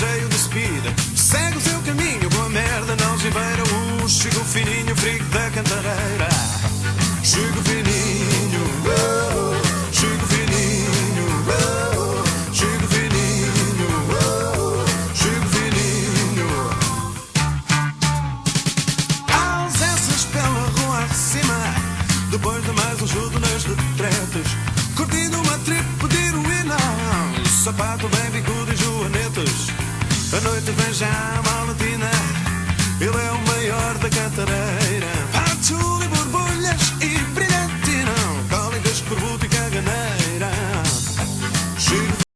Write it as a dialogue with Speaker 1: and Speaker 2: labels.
Speaker 1: cheio de speed. Segue o seu caminho com a merda na algibeira. Chico fininho, frigo da cantareira. Chico fininho, Chico fininho, Chico fininho, Chico fininho. Ausências pela rua acima, depois de mais um chuto nas retretas. Curtindo uma trip de heroína, sapato bem bicudo e joanetas. A noite vem já a maletina, ele é o maior da cantareira.